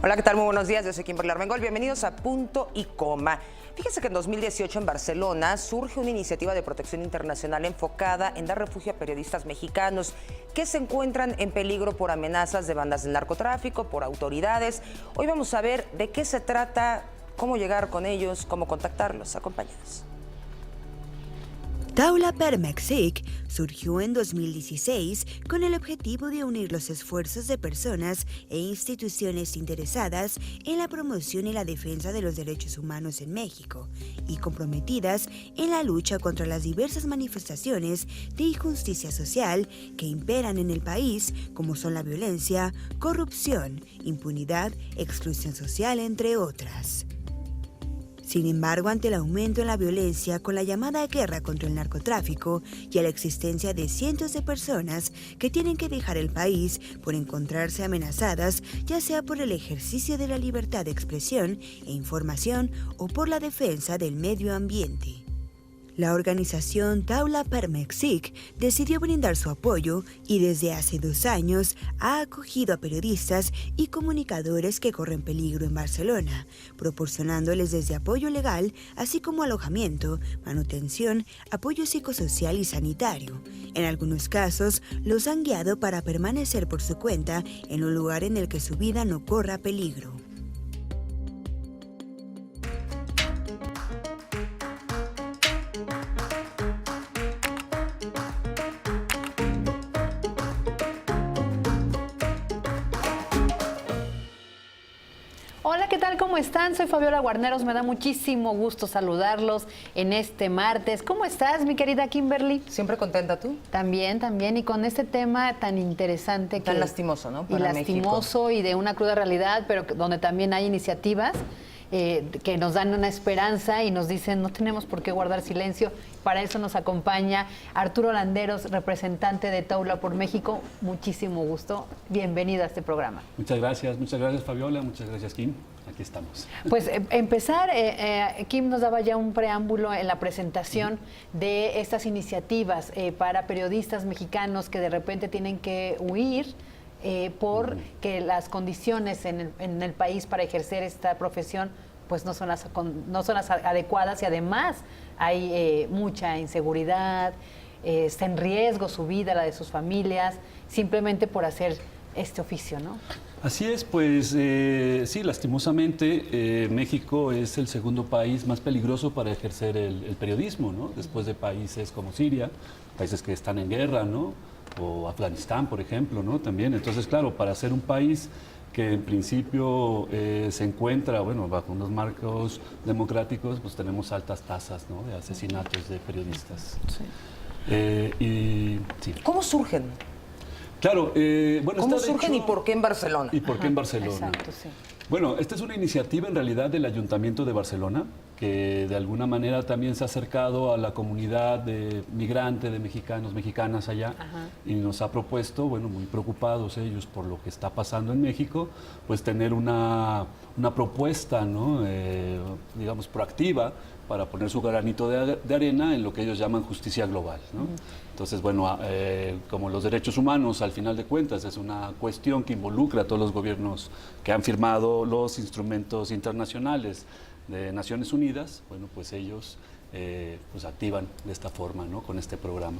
Hola, ¿qué tal? Muy buenos días. Yo soy Kimberly Armengol. Bienvenidos a Punto y Coma. Fíjense que en 2018 en Barcelona surge una iniciativa de protección internacional enfocada en dar refugio a periodistas mexicanos que se encuentran en peligro por amenazas de bandas del narcotráfico, por autoridades. Hoy vamos a ver de qué se trata, cómo llegar con ellos, cómo contactarlos. Acompáñanos. Taula per Mexic surgió en 2016 con el objetivo de unir los esfuerzos de personas e instituciones interesadas en la promoción y la defensa de los derechos humanos en México y comprometidas en la lucha contra las diversas manifestaciones de injusticia social que imperan en el país, como son la violencia, corrupción, impunidad, exclusión social, entre otras. Sin embargo, ante el aumento en la violencia con la llamada guerra contra el narcotráfico y a la existencia de cientos de personas que tienen que dejar el país por encontrarse amenazadas, ya sea por el ejercicio de la libertad de expresión e información o por la defensa del medio ambiente. La organización Taula per Mexic decidió brindar su apoyo y desde hace 2 años ha acogido a periodistas y comunicadores que corren peligro en Barcelona, proporcionándoles desde apoyo legal, así como alojamiento, manutención, apoyo psicosocial y sanitario. En algunos casos, los han guiado para permanecer por su cuenta en un lugar en el que su vida no corra peligro. Hola, ¿qué tal? ¿Cómo están? Soy Fabiola Guarneros, me da muchísimo gusto saludarlos en este martes. ¿Cómo estás, mi querida Kimberly? ¿Siempre contenta tú? También, y con este tema tan interesante. Tan lastimoso, ¿no? Y lastimoso y de una cruda realidad, pero donde también hay iniciativas que nos dan una esperanza y nos dicen no tenemos por qué guardar silencio. Para eso nos acompaña Arturo Landeros, representante de Taula por México. Muchísimo gusto. Bienvenido a este programa. Muchas gracias Fabiola, muchas gracias Kim. Aquí estamos. Pues empezar, Kim nos daba ya un preámbulo en la presentación de estas iniciativas para periodistas mexicanos que de repente tienen que huir porque las condiciones en el país para ejercer esta profesión pues no son las adecuadas y además hay mucha inseguridad, está en riesgo su vida, la de sus familias, simplemente por hacer este oficio, ¿no? Así es, pues sí, lastimosamente México es el segundo país más peligroso para ejercer el periodismo, ¿no? Después de países como Siria, países que están en guerra, ¿no? O Afganistán, por ejemplo, ¿no? También, entonces, claro, para ser un país que en principio se encuentra, bueno, bajo unos marcos democráticos, pues tenemos altas tasas, ¿no? De asesinatos de periodistas. Sí. Sí. ¿Cómo surgen? Claro, bueno, ¿Cómo surgen y por qué en Barcelona? ¿Y por qué en Barcelona? Exacto, sí. Bueno, esta es una iniciativa en realidad del Ayuntamiento de Barcelona, que de alguna manera también se ha acercado a la comunidad de migrante, de mexicanos, mexicanas allá, y nos ha propuesto, bueno, muy preocupados ellos por lo que está pasando en México, pues tener una propuesta, ¿no? Digamos, proactiva para poner su granito de arena en lo que ellos llaman justicia global, ¿no? Entonces, bueno, como los derechos humanos, al final de cuentas, es una cuestión que involucra a todos los gobiernos que han firmado los instrumentos internacionales de Naciones Unidas, bueno, pues ellos pues activan de esta forma, ¿no? Con este programa.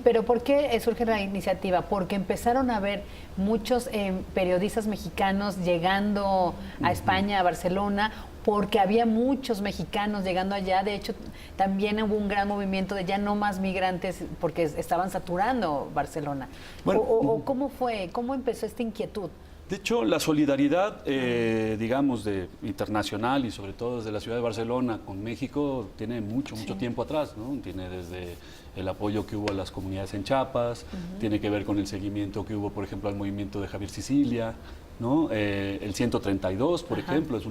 Pero ¿por qué surge la iniciativa? Porque empezaron a ver muchos periodistas mexicanos llegando a España, a Barcelona, porque había muchos mexicanos llegando allá. De hecho, también hubo un gran movimiento de ya no más migrantes porque estaban saturando Barcelona. Bueno, ¿Cómo fue? ¿Cómo empezó esta inquietud? De hecho, la solidaridad, digamos, internacional y sobre todo desde la ciudad de Barcelona con México tiene mucho tiempo atrás, ¿no? Tiene desde el apoyo que hubo a las comunidades en Chiapas, tiene que ver con el seguimiento que hubo, por ejemplo, al movimiento de Javier Sicilia, ¿no? El 132, por ejemplo,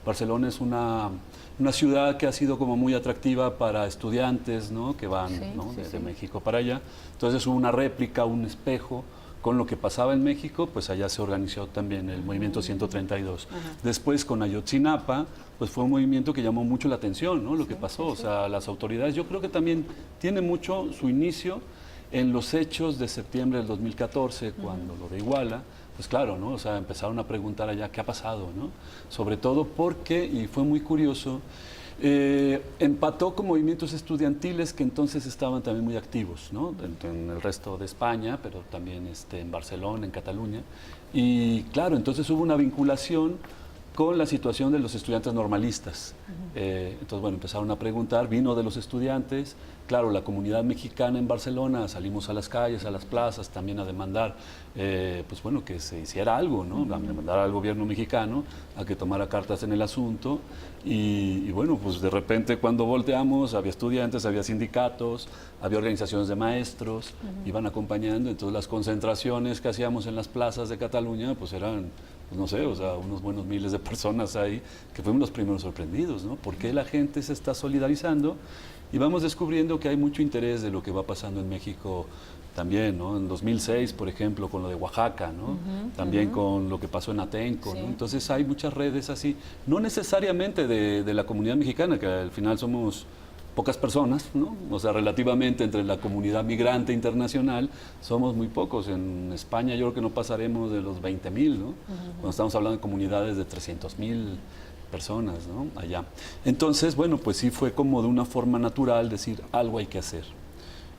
Barcelona es una ciudad que ha sido como muy atractiva para estudiantes, ¿no? Que van, ¿no? Desde México para allá. Entonces hubo una réplica, un espejo con lo que pasaba en México, pues allá se organizó también el movimiento 132. Después con Ayotzinapa, pues fue un movimiento que llamó mucho la atención, ¿no? Lo que pasó, o sea, las autoridades, yo creo que también tiene mucho su inicio en los hechos de septiembre del 2014, cuando lo de Iguala, pues claro, ¿no? O sea, empezaron a preguntar allá qué ha pasado, ¿no? Sobre todo porque, y fue muy curioso, empató con movimientos estudiantiles que entonces estaban también muy activos, ¿no? En el resto de España, pero también en Barcelona, en Cataluña. Y claro, entonces hubo una vinculación con la situación de los estudiantes normalistas. Entonces, bueno, empezaron a preguntar, vino de los estudiantes, claro, la comunidad mexicana en Barcelona, salimos a las calles, a las plazas, también a demandar, pues bueno, que se hiciera algo, ¿no? A demandar al gobierno mexicano a que tomara cartas en el asunto. Y bueno, pues de repente cuando volteamos, había estudiantes, había sindicatos, había organizaciones de maestros, iban acompañando, entonces las concentraciones que hacíamos en las plazas de Cataluña, pues eran, pues no sé, o sea, unos buenos miles de personas ahí, que fuimos los primeros sorprendidos, ¿no? Porque la gente se está solidarizando y vamos descubriendo que hay mucho interés de lo que va pasando en México también, ¿no? En 2006, por ejemplo, con lo de Oaxaca, ¿no? También con lo que pasó en Atenco, ¿no? Entonces hay muchas redes así, no necesariamente de la comunidad mexicana, que al final somos pocas personas, ¿no? O sea, relativamente entre la comunidad migrante internacional somos muy pocos. En España yo creo que no pasaremos de los 20,000, ¿no? Cuando estamos hablando de comunidades de 300,000 personas, ¿no? Allá. Entonces, bueno, pues sí fue como de una forma natural decir algo hay que hacer.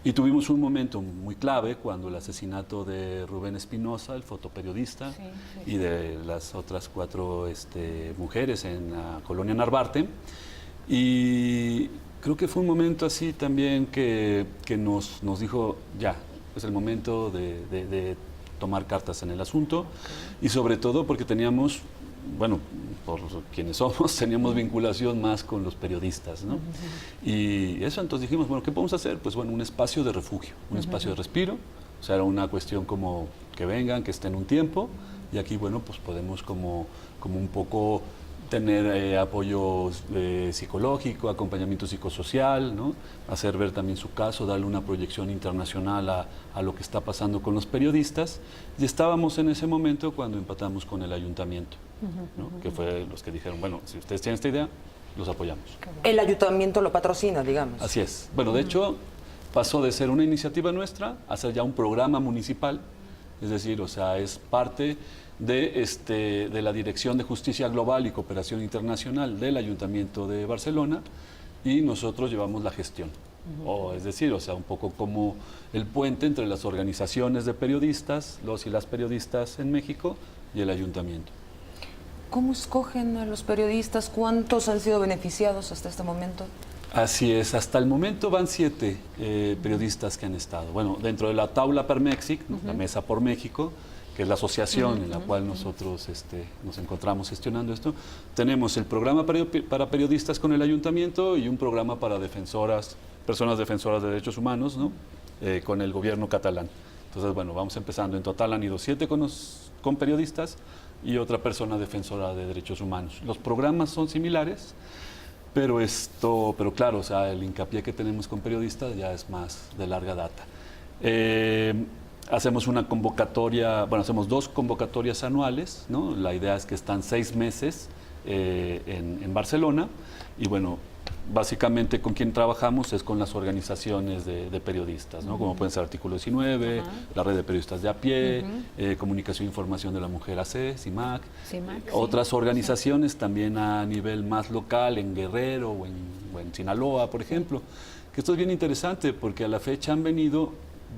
Y tuvimos un momento muy clave cuando el asesinato de Rubén Espinosa, el fotoperiodista, y de las otras 4 mujeres en la colonia Narvarte. Y creo que fue un momento así también que nos dijo, ya, es el momento de tomar cartas en el asunto. Y sobre todo porque teníamos, bueno, por quienes somos, teníamos vinculación más con los periodistas, ¿no? Y eso, entonces dijimos, bueno, ¿qué podemos hacer? Pues bueno, un espacio de refugio, un espacio de respiro. O sea, era una cuestión como que vengan, que estén un tiempo, y aquí, bueno, pues podemos como un poco tener apoyo psicológico, acompañamiento psicosocial, ¿no? Hacer ver también su caso, darle una proyección internacional a lo que está pasando con los periodistas. Y estábamos en ese momento cuando empatamos con el ayuntamiento, ¿no? Que fue los que dijeron, bueno, si ustedes tienen esta idea, los apoyamos. El ayuntamiento lo patrocina, digamos. Así es. Bueno, de hecho, pasó de ser una iniciativa nuestra a ser ya un programa municipal, es decir, o sea, es parte de la Dirección de Justicia Global y Cooperación Internacional del Ayuntamiento de Barcelona, y nosotros llevamos la gestión. Es decir, o sea, un poco como el puente entre las organizaciones de periodistas, los y las periodistas en México, y el ayuntamiento. ¿Cómo escogen a los periodistas? ¿Cuántos han sido beneficiados hasta este momento? Así es, hasta el momento van 7 periodistas que han estado. Bueno, dentro de la Taula per Mexic, la Mesa por México, que es la asociación en la cual nosotros nos encontramos gestionando esto, tenemos el programa para periodistas con el ayuntamiento y un programa para personas defensoras de derechos humanos, ¿no? Con el gobierno catalán. Entonces, bueno, vamos empezando. En total han ido 7 con periodistas y otra persona defensora de derechos humanos. Los programas son similares, pero claro, o sea, el hincapié que tenemos con periodistas ya es más de larga data. Hacemos una convocatoria, bueno, hacemos 2 convocatorias anuales, ¿no? La idea es que están 6 meses en Barcelona, y bueno, básicamente con quien trabajamos es con las organizaciones de periodistas, ¿no? Como pueden ser Artículo 19, la Red de Periodistas de a Pie, Comunicación e Información de la Mujer AC, CIMAC, otras organizaciones también a nivel más local, en Guerrero o en Sinaloa, por ejemplo, que esto es bien interesante porque a la fecha han venido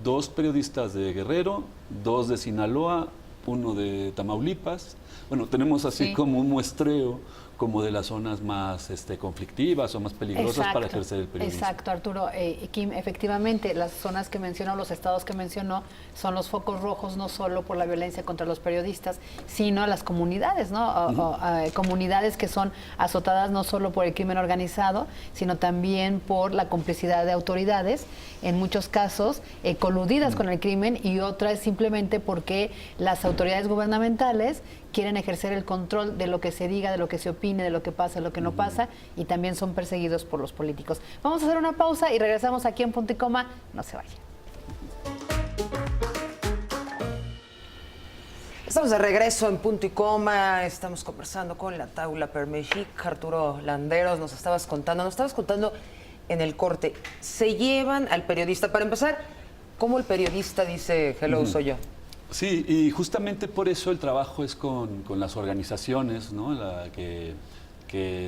2 periodistas de Guerrero, 2 de Sinaloa, 1 de Tamaulipas. Bueno, tenemos así como un muestreo como de las zonas más conflictivas o más peligrosas para ejercer el periodismo. Exacto, Arturo. Kim, efectivamente, las zonas que mencionó, los estados que mencionó, son los focos rojos no solo por la violencia contra los periodistas, sino las comunidades, ¿no? Comunidades que son azotadas no solo por el crimen organizado, sino también por la complicidad de autoridades, en muchos casos coludidas con el crimen, y otras simplemente porque las autoridades gubernamentales quieren ejercer el control de lo que se diga, de lo que se opine, de lo que pasa, de lo que no pasa, y también son perseguidos por los políticos. Vamos a hacer una pausa y regresamos aquí en Punto y Coma. No se vayan. Estamos de regreso en Punto y Coma. Estamos conversando con la Taula per Mexic. Arturo Landeros, nos estabas contando en el corte. Se llevan al periodista. Para empezar, ¿cómo el periodista dice hello, soy yo? Sí, y justamente por eso el trabajo es con las organizaciones, ¿no? Que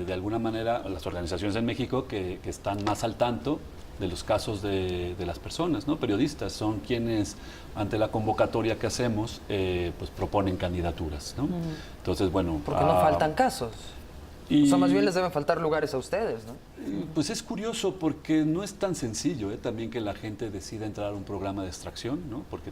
de alguna manera, las organizaciones en México que están más al tanto de los casos de las personas, ¿no? Periodistas son quienes, ante la convocatoria que hacemos, pues proponen candidaturas, ¿no? Entonces, bueno... Porque no faltan casos. O sea, más bien les deben faltar lugares a ustedes, ¿no? Pues es curioso porque no es tan sencillo también que la gente decida entrar a un programa de extracción, ¿no? Porque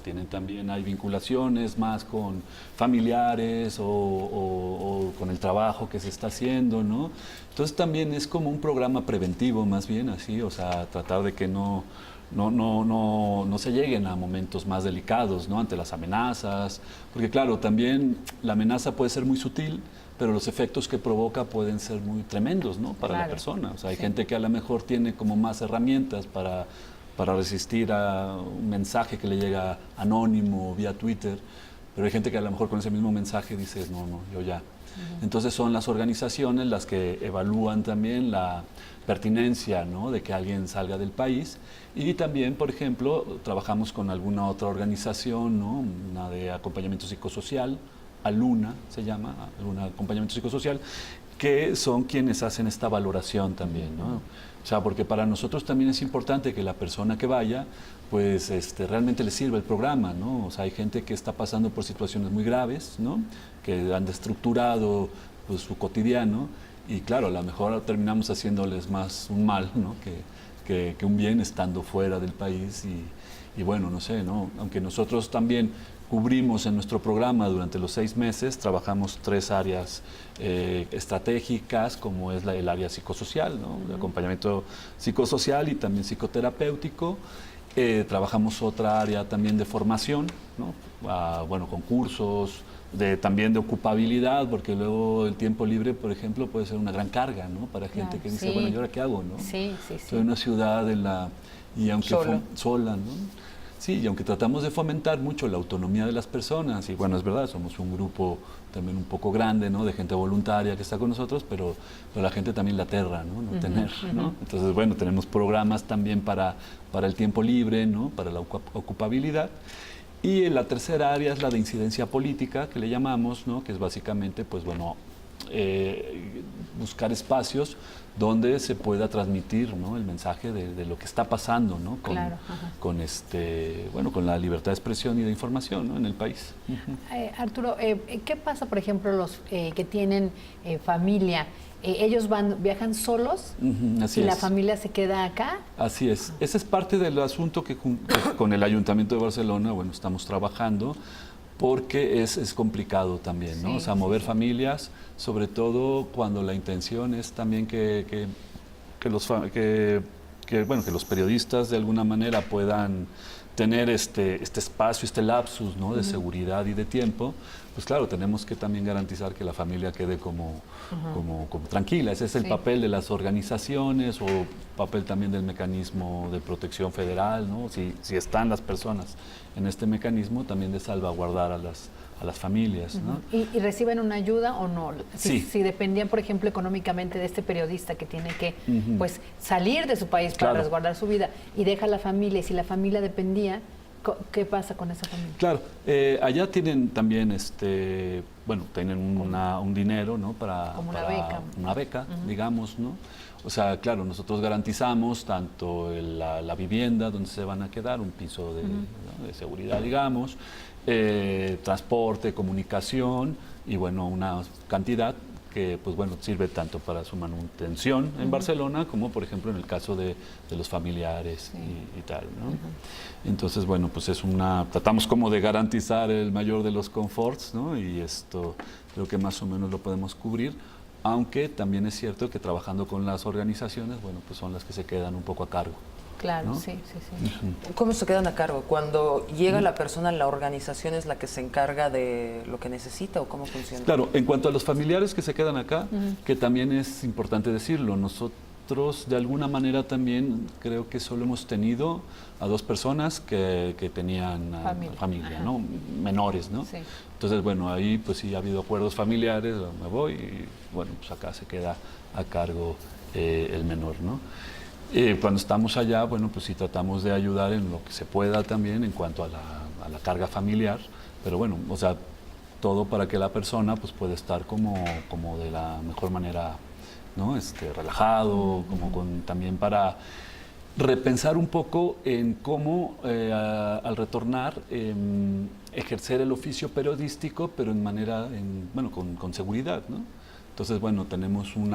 hay vinculaciones más con familiares o con el trabajo que se está haciendo, ¿no? Entonces también es como un programa preventivo más bien así, o sea, tratar de que no se lleguen a momentos más delicados, ¿no? Ante las amenazas, porque claro, también la amenaza puede ser muy sutil, pero los efectos que provoca pueden ser muy tremendos, ¿no? Para la persona. O sea, hay gente que a lo mejor tiene como más herramientas para resistir a un mensaje que le llega anónimo vía Twitter, pero hay gente que a lo mejor con ese mismo mensaje dice, no, yo ya. Entonces son las organizaciones las que evalúan también la pertinencia, ¿no? De que alguien salga del país. Y también, por ejemplo, trabajamos con alguna otra organización, ¿no? Una de acompañamiento psicosocial, Aluna se llama, Aluna Acompañamiento Psicosocial, que son quienes hacen esta valoración también, ¿no? O sea, porque para nosotros también es importante que la persona que vaya, pues realmente le sirva el programa, ¿no? O sea, hay gente que está pasando por situaciones muy graves, ¿no? Que han destructurado pues, su cotidiano y claro, a lo mejor terminamos haciéndoles más un mal, ¿no? que un bien estando fuera del país y bueno, no sé, ¿no? Aunque nosotros también cubrimos en nuestro programa durante los 6 meses, trabajamos 3 áreas estratégicas, como es el área psicosocial, ¿no? De acompañamiento psicosocial y también psicoterapéutico. Trabajamos otra área también de formación, ¿no? Bueno, con cursos, también de ocupabilidad, porque luego el tiempo libre, por ejemplo, puede ser una gran carga, ¿no? Para gente que dice, bueno, ¿y ahora qué hago, no? Sí. Estoy en una ciudad y aunque sola, ¿no? Sí, y aunque tratamos de fomentar mucho la autonomía de las personas, y bueno, es verdad, somos un grupo también un poco grande, ¿no? De gente voluntaria que está con nosotros, pero la gente también la aterra, ¿no? No tener, ¿no? Entonces, bueno, tenemos programas también para el tiempo libre, ¿no? Para la ocupabilidad. Y la tercera área es la de incidencia política, que le llamamos, ¿no? Que es básicamente, pues bueno, buscar espacios donde se pueda transmitir, ¿no? El mensaje de lo que está pasando, ¿no? Con la libertad de expresión y de información, ¿no? En el país. Arturo, ¿qué pasa, por ejemplo, los que tienen familia? ¿Ellos viajan solos y la familia se queda acá? Así es. Ese es parte del asunto que con el Ayuntamiento de Barcelona, bueno, estamos trabajando porque es complicado también, ¿no? Sí, o sea, mover familias, sobre todo cuando la intención es también que los periodistas de alguna manera puedan tener este espacio, este lapsus, ¿no? De seguridad y de tiempo, pues claro, tenemos que también garantizar que la familia quede como tranquila. Ese es el papel de las organizaciones o papel también del mecanismo de protección federal, ¿no? Si están las personas en este mecanismo, también de salvaguardar a las familias, ¿no? ¿Y reciben una ayuda o no? Sí. Si dependían, por ejemplo, económicamente de este periodista que tiene que pues, salir de su país para resguardar su vida y deja a la familia, y si la familia dependía, ¿qué pasa con esa familia? Claro, allá tienen también, tienen un dinero, ¿no? Como una beca. Una beca, digamos, ¿no? O sea, claro, nosotros garantizamos tanto la vivienda donde se van a quedar, un piso de seguridad, digamos, transporte, comunicación y, bueno, una cantidad que, pues bueno, sirve tanto para su manutención en Barcelona como, por ejemplo, en el caso de los familiares y tal, ¿no? Entonces, bueno, pues tratamos como de garantizar el mayor de los conforts, ¿no? Y esto creo que más o menos lo podemos cubrir, aunque también es cierto que trabajando con las organizaciones, bueno, pues son las que se quedan un poco a cargo. Claro, ¿no? sí. ¿Cómo se quedan a cargo? Cuando llega la persona, ¿la organización es la que se encarga de lo que necesita o cómo funciona? Claro, en cuanto a los familiares que se quedan acá, que también es importante decirlo, nosotros de alguna manera también creo que solo hemos tenido a 2 personas que tenían familia, ¿no? Menores, ¿no? Sí. Entonces, bueno, ahí pues sí ha habido acuerdos familiares, me voy y bueno, pues acá se queda a cargo el menor, ¿no? Cuando estamos allá, bueno, pues sí tratamos de ayudar en lo que se pueda también en cuanto a la carga familiar, pero bueno, o sea, todo para que la persona pues pueda estar como de la mejor manera, ¿no? Relajado, también para repensar un poco en cómo al retornar ejercer el oficio periodístico, pero con seguridad, ¿no? Entonces, bueno, tenemos un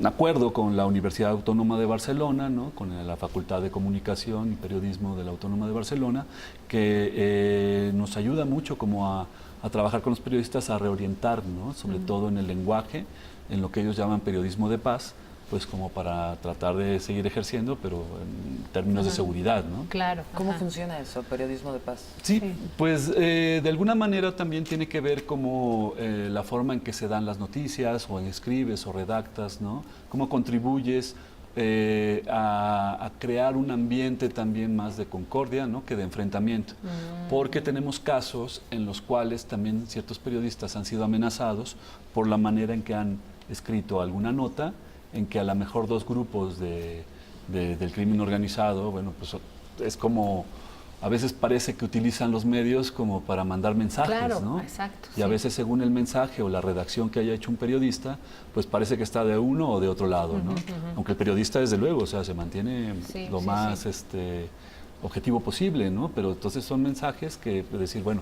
acuerdo con la Universidad Autónoma de Barcelona, ¿no? Con la Facultad de Comunicación y Periodismo de la Autónoma de Barcelona, que nos ayuda mucho como a trabajar con los periodistas a reorientar, ¿no? Sobre todo en el lenguaje, en lo que ellos llaman periodismo de paz, pues como para tratar de seguir ejerciendo, pero en términos de seguridad, ¿no? Claro. ¿Cómo funciona eso, periodismo de paz? Sí, pues de alguna manera también tiene que ver como la forma en que se dan las noticias, o escribes o redactas, ¿no? Cómo contribuyes a crear un ambiente también más de concordia, ¿no? Que de enfrentamiento. Porque tenemos casos en los cuales también ciertos periodistas han sido amenazados por la manera en que han escrito alguna nota, en que a lo mejor dos grupos del crimen organizado, bueno, pues es como, a veces parece que utilizan los medios como para mandar mensajes, claro, ¿no? Exacto. Y a veces según el mensaje o la redacción que haya hecho un periodista, pues parece que está de uno o de otro lado, ¿no? Aunque el periodista, desde luego, o sea, se mantiene lo más objetivo posible, ¿no? Pero entonces son mensajes que decir, bueno,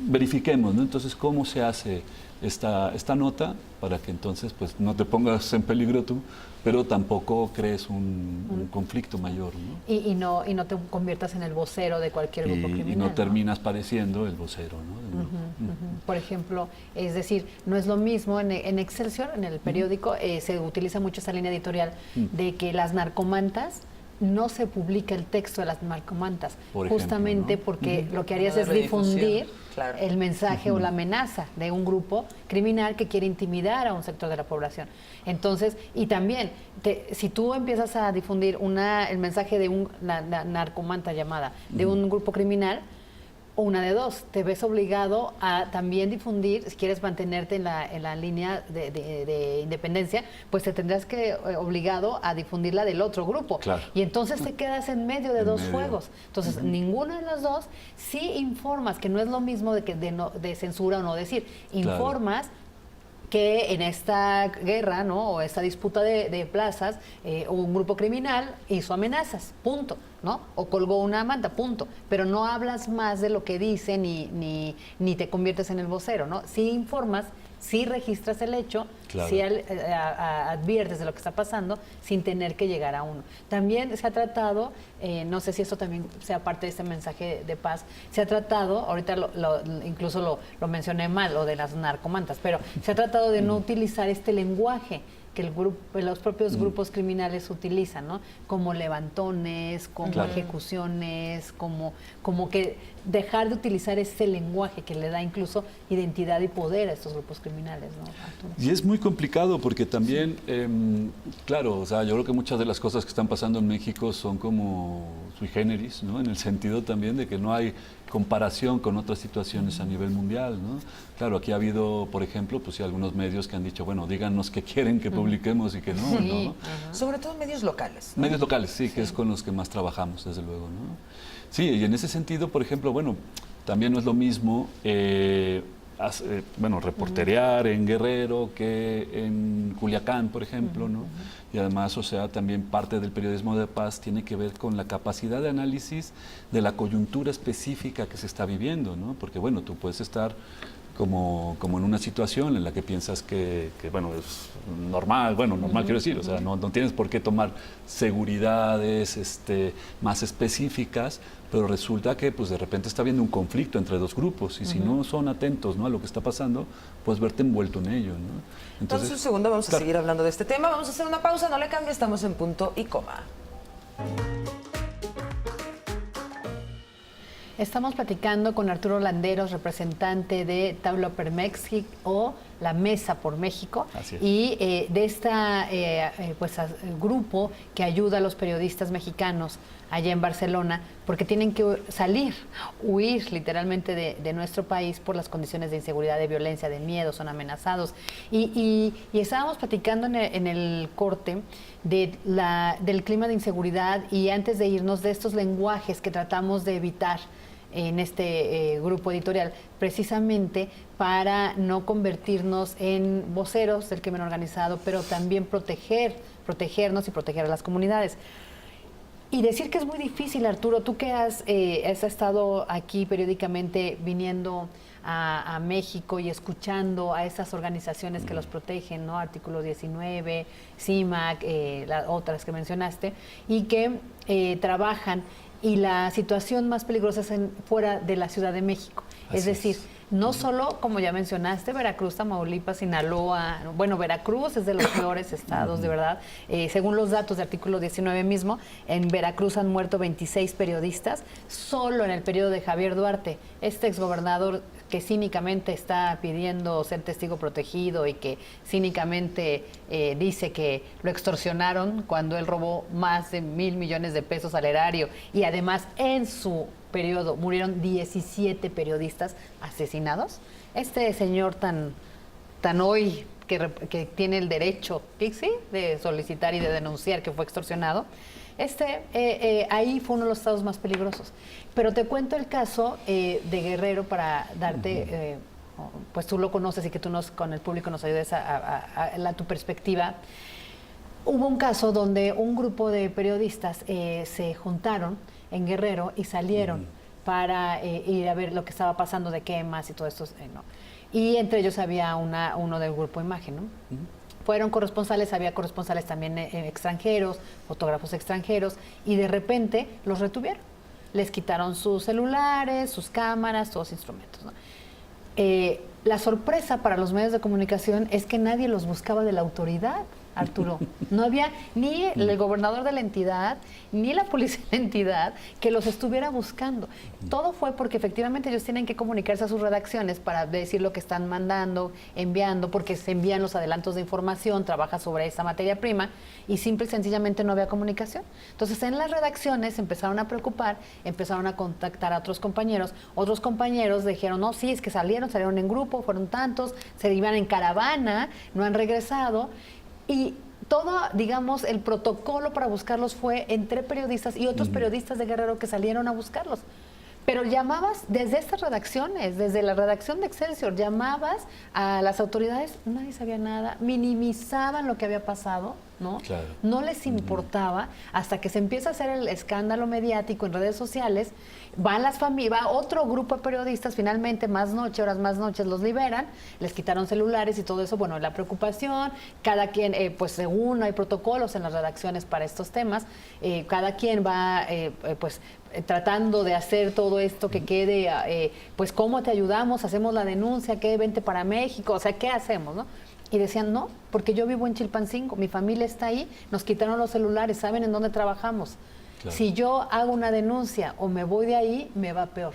verifiquemos, ¿no? Entonces, ¿cómo se hace esta nota para que entonces pues no te pongas en peligro tú, pero tampoco crees un conflicto mayor, ¿no? Y no te conviertas en el vocero de cualquier grupo criminal. Y no terminas pareciendo el vocero, ¿no? Por ejemplo, es decir, no es lo mismo en Excelsior, en el periódico, se utiliza mucho esa línea editorial de que las narcomantas no se publica el texto de las narcomantas, justamente, ¿no? Porque lo que harías es difundir el mensaje o la amenaza de un grupo criminal que quiere intimidar a un sector de la población. Entonces, y también, si tú empiezas a difundir el mensaje de una narcomanta llamada, de un grupo criminal, una de dos, te ves obligado a también difundir, si quieres mantenerte en la línea de independencia, pues te tendrás que obligado a difundir la del otro grupo. Claro. Y entonces te quedas en medio de dos fuegos. Entonces, ninguna de las dos, sí informas, que no es lo mismo de censura o no decir, informas que en esta guerra, ¿no? O esta disputa de plazas, un grupo criminal hizo amenazas, punto, ¿no? O colgó una manta, punto. Pero no hablas más de lo que dice ni te conviertes en el vocero, ¿no? Sí informas, sí registras el hecho, sí adviertes de lo que está pasando sin tener que llegar a uno. También se ha tratado, no sé si esto también sea parte de este mensaje de paz, se ha tratado, ahorita incluso lo mencioné mal, lo de las narcomantas, pero se ha tratado de no utilizar este lenguaje que los propios grupos criminales utilizan, ¿no? Como levantones, como ejecuciones, como que dejar de utilizar ese lenguaje que le da incluso identidad y poder a estos grupos criminales, ¿no, Arturo? Y es muy complicado porque también, claro, o sea, yo creo que muchas de las cosas que están pasando en México son como sui generis, ¿no? En el sentido también de que no hay comparación con otras situaciones a nivel mundial, ¿no? Claro, aquí ha habido, por ejemplo, pues sí, algunos medios que han dicho, bueno, díganos qué quieren que publiquemos y que no, sí, ¿no? Sobre todo medios locales, ¿no? Medios locales, sí, que es con los que más trabajamos, desde luego, ¿no? Sí, y en ese sentido, por ejemplo, bueno, también no es lo mismo reporterear en Guerrero que en Culiacán, por ejemplo, ¿no? Y además, o sea, también parte del periodismo de paz tiene que ver con la capacidad de análisis de la coyuntura específica que se está viviendo, ¿no? Porque, bueno, tú puedes estar como en una situación en la que piensas que bueno, es normal, quiero decir, o sea, no tienes por qué tomar seguridades más específicas, pero resulta que pues de repente está habiendo un conflicto entre dos grupos y si no son atentos, ¿no? a lo que está pasando, puedes verte envuelto en ello, ¿no? Entonces un segundo, vamos a seguir hablando de este tema, vamos a hacer una pausa, no le cambie, estamos en Punto y Coma. Estamos platicando con Arturo Landeros, representante de Tabla Permex o la Mesa por México, y de esta grupo que ayuda a los periodistas mexicanos allá en Barcelona, porque tienen que huir literalmente de nuestro país por las condiciones de inseguridad, de violencia, de miedo, son amenazados. Y estábamos platicando en el corte del clima de inseguridad y antes de irnos de estos lenguajes que tratamos de evitar en este grupo editorial, precisamente para no convertirnos en voceros del crimen organizado, pero también protegernos y proteger a las comunidades. Y decir que es muy difícil, Arturo, tú que has estado aquí periódicamente viniendo a México y escuchando a esas organizaciones que los protegen, ¿no? Artículo 19, CIMAC, las otras que mencionaste, y que trabajan, y la situación más peligrosa es fuera de la Ciudad de México. Es decir, no solo, como ya mencionaste, Veracruz, Tamaulipas, Sinaloa, bueno, Veracruz es de los peores estados, de verdad. Según los datos de Artículo 19 mismo, en Veracruz han muerto 26 periodistas, solo en el periodo de Javier Duarte, este exgobernador que cínicamente está pidiendo ser testigo protegido y que cínicamente dice que lo extorsionaron cuando él robó más de 1,000 millones de pesos al erario, y además en su periodo murieron 17 periodistas asesinados. Este señor tan hoy que tiene el derecho, ¿sí?, de solicitar y de denunciar que fue extorsionado, ahí fue uno de los estados más peligrosos. Pero te cuento el caso de Guerrero para darte, pues tú lo conoces y que tú con el público nos ayudes a tu perspectiva. Hubo un caso donde un grupo de periodistas se juntaron en Guerrero y salieron para ir a ver lo que estaba pasando de quemas y todo esto, ¿no? Y entre ellos había uno del grupo Imagen, ¿no? Fueron corresponsales, había corresponsales también extranjeros, fotógrafos extranjeros, y de repente los retuvieron. Les quitaron sus celulares, sus cámaras, todos los instrumentos, ¿no? La sorpresa para los medios de comunicación es que nadie los buscaba de la autoridad, Arturo. No había ni el gobernador de la entidad, ni la policía de la entidad que los estuviera buscando. Todo fue porque efectivamente ellos tienen que comunicarse a sus redacciones para decir lo que están mandando, enviando, porque se envían los adelantos de información, trabaja sobre esa materia prima, y simple y sencillamente no había comunicación. Entonces en las redacciones se empezaron a preocupar, empezaron a contactar a otros compañeros dijeron, no, sí, es que salieron en grupo, fueron tantos, se iban en caravana, no han regresado. Y todo, digamos, el protocolo para buscarlos fue entre periodistas y otros periodistas de Guerrero que salieron a buscarlos. Pero llamabas desde estas redacciones, desde la redacción de Excelsior, llamabas a las autoridades, nadie sabía nada, minimizaban lo que había pasado, ¿no? Claro. No les importaba, hasta que se empieza a hacer el escándalo mediático en redes sociales. Va otro grupo de periodistas, finalmente horas más noches, los liberan, les quitaron celulares y todo eso. Bueno, la preocupación, cada quien, pues según hay protocolos en las redacciones para estos temas, cada quien va tratando de hacer todo esto que quede, pues cómo te ayudamos, hacemos la denuncia, vente para México, o sea, ¿qué hacemos, no? Y decían, no, porque yo vivo en Chilpancingo, mi familia está ahí, nos quitaron los celulares, saben en dónde trabajamos. Claro. Si yo hago una denuncia o me voy de ahí, me va peor.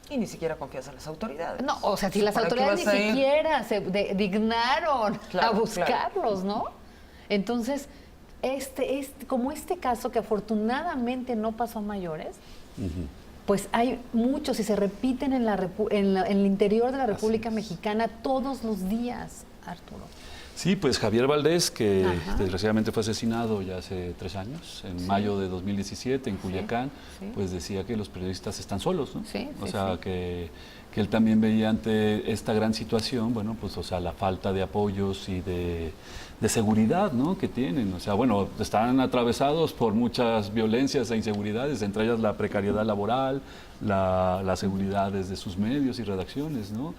Y ni siquiera confías en las autoridades. No, o sea, si las autoridades ni siquiera se dignaron a buscarlos, ¿no? Entonces, como este caso que afortunadamente no pasó a mayores, pues hay muchos y se repiten en el interior de la República Mexicana todos los días, Arturo. Sí, pues Javier Valdés, que desgraciadamente fue asesinado ya hace 3 años, en mayo de 2017 en Culiacán, pues decía que los periodistas están solos, ¿no? Que él también veía ante esta gran situación, bueno, pues, o sea, la falta de apoyos y de seguridad, ¿no?, que tienen. O sea, bueno, están atravesados por muchas violencias e inseguridades, entre ellas la precariedad laboral, la seguridad desde sus medios y redacciones, ¿no?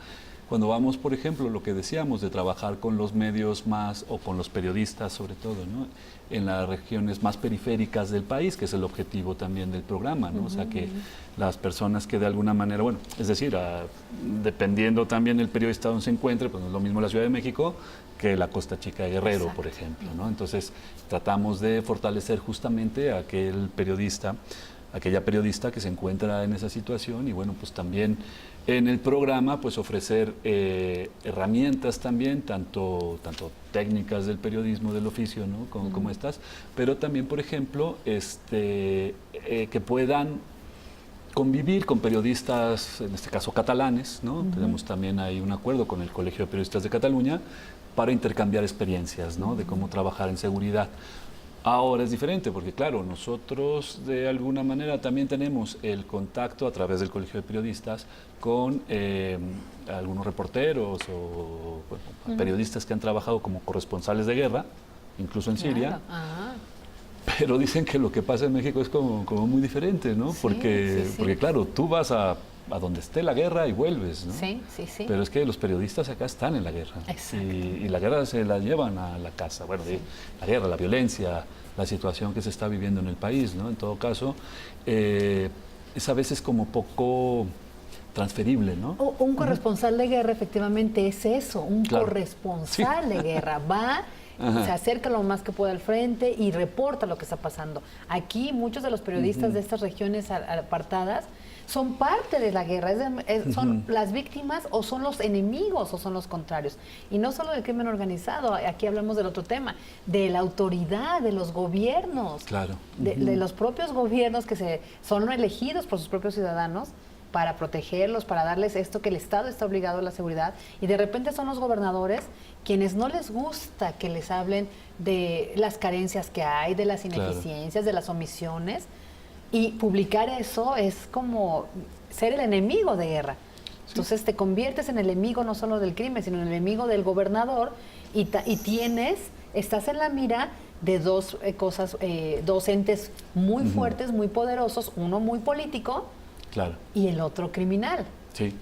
Cuando vamos, por ejemplo, lo que decíamos de trabajar con los medios más, o con los periodistas sobre todo, ¿no?, en las regiones más periféricas del país, que es el objetivo también del programa, ¿no? O sea, que las personas que de alguna manera, bueno, es decir, dependiendo también del periodista donde se encuentre, pues no es lo mismo la Ciudad de México que la Costa Chica de Guerrero, por ejemplo, ¿no? Entonces, tratamos de fortalecer justamente a aquella periodista que se encuentra en esa situación, y bueno, pues también en el programa pues ofrecer herramientas también, tanto técnicas del periodismo del oficio, ¿no?, como estas, pero también, por ejemplo, que puedan convivir con periodistas, en este caso catalanes, ¿no? Tenemos también ahí un acuerdo con el Colegio de Periodistas de Cataluña para intercambiar experiencias, ¿no?, de cómo trabajar en seguridad. Ahora es diferente porque, claro, nosotros de alguna manera también tenemos el contacto a través del Colegio de Periodistas con algunos reporteros o bueno, periodistas que han trabajado como corresponsales de guerra, incluso en Siria. Pero dicen que lo que pasa en México es como muy diferente, ¿no? Sí, porque, sí. porque claro, tú vas a donde esté la guerra y vuelves, ¿no? Sí, sí, sí. Pero es que los periodistas acá están en la guerra. Exacto. Y la guerra se la llevan a la casa. Bueno, la guerra, la violencia, la situación que se está viviendo en el país, ¿no? En todo caso, es a veces como poco transferible, ¿no? Un corresponsal de guerra efectivamente es eso, un Claro. corresponsal de guerra. Va, se acerca lo más que puede al frente y reporta lo que está pasando. Aquí muchos de los periodistas de estas regiones apartadas son parte de la guerra, son las víctimas o son los enemigos o son los contrarios. Y no solo del crimen organizado, aquí hablamos del otro tema, de la autoridad, de los gobiernos, Claro. de los propios gobiernos que son elegidos por sus propios ciudadanos para protegerlos, para darles esto que el Estado está obligado a la seguridad, y de repente son los gobernadores quienes no les gusta que les hablen de las carencias que hay, de las ineficiencias, de las omisiones, y publicar eso es como ser el enemigo de guerra. Entonces te conviertes en el enemigo no solo del crimen, sino en el enemigo del gobernador, y estás en la mira de dos cosas, dos entes muy fuertes, muy poderosos, uno muy político, Claro. y el otro criminal. Sí.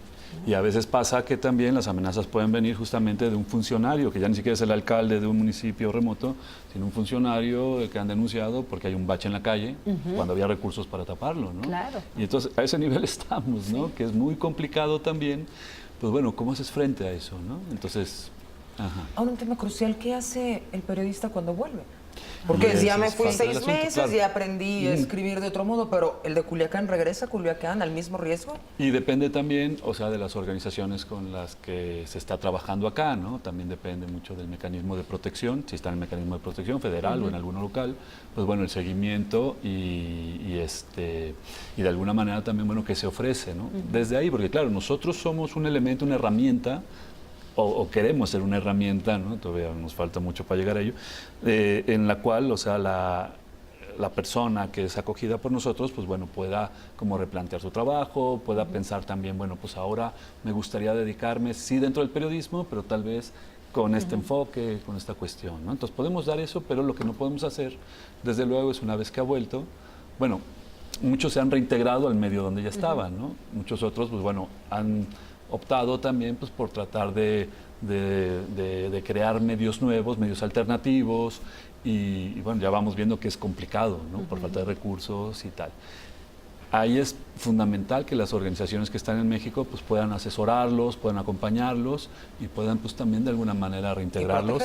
Y a veces pasa que también las amenazas pueden venir justamente de un funcionario, que ya ni siquiera es el alcalde de un municipio remoto, sino un funcionario que han denunciado porque hay un bache en la calle, cuando había recursos para taparlo, ¿no? Claro. Y entonces a ese nivel estamos, ¿no? Sí. Que es muy complicado también. Pues bueno, ¿cómo haces frente a eso, no? Entonces, Ahora un tema crucial, ¿qué hace el periodista cuando vuelve? Porque Y ya ese me es fui parte del 6 asunto, meses, claro. ya aprendí a escribir de otro modo, pero el de Culiacán regresa a Culiacán al mismo riesgo. Y depende también, o sea, de las organizaciones con las que se está trabajando acá, ¿no? También depende mucho del mecanismo de protección, si está en el mecanismo de protección federal o en alguno local, pues bueno, el seguimiento y de alguna manera también, bueno, que se ofrece, ¿no? Desde ahí, porque claro, nosotros somos un elemento, una herramienta, o queremos ser una herramienta, ¿no? Todavía nos falta mucho para llegar a ello, en la cual, o sea, la persona que es acogida por nosotros, pues bueno, pueda como replantear su trabajo, pueda pensar también, bueno, pues ahora me gustaría dedicarme, sí, dentro del periodismo, pero tal vez con este enfoque, con esta cuestión, ¿no? Entonces podemos dar eso, pero lo que no podemos hacer, desde luego, es una vez que ha vuelto, bueno, muchos se han reintegrado al medio donde ya estaban, ¿no? Muchos otros, pues bueno, han optado también pues, por tratar de crear medios nuevos, medios alternativos, y bueno, ya vamos viendo que es complicado, ¿no? Por falta de recursos y tal. Ahí es fundamental que las organizaciones que están en México pues, puedan asesorarlos, puedan acompañarlos y puedan pues, también de alguna manera reintegrarlos.